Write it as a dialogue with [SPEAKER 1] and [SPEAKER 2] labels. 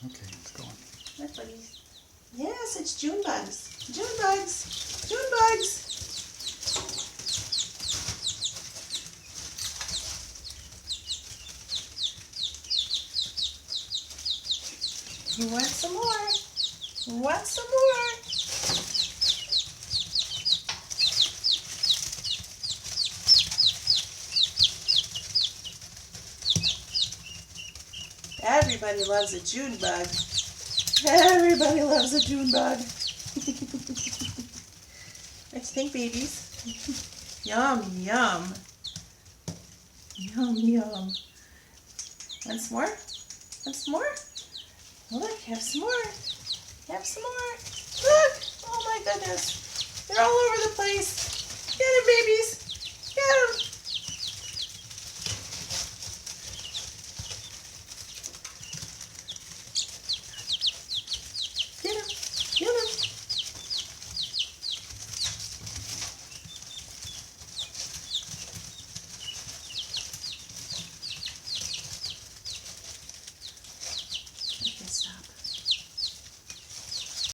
[SPEAKER 1] Okay, it's going.
[SPEAKER 2] Look, buddies. Yes, it's June bugs. June bugs. June bugs. You want some more? You want some more? Everybody loves a June bug. Everybody loves a June bug. What you think, babies? Yum, yum. Yum, yum. Want some more? Want some more? Look, have some more. Have some more. Look! Oh my goodness. They're all over the place. Get them, babies. Get them.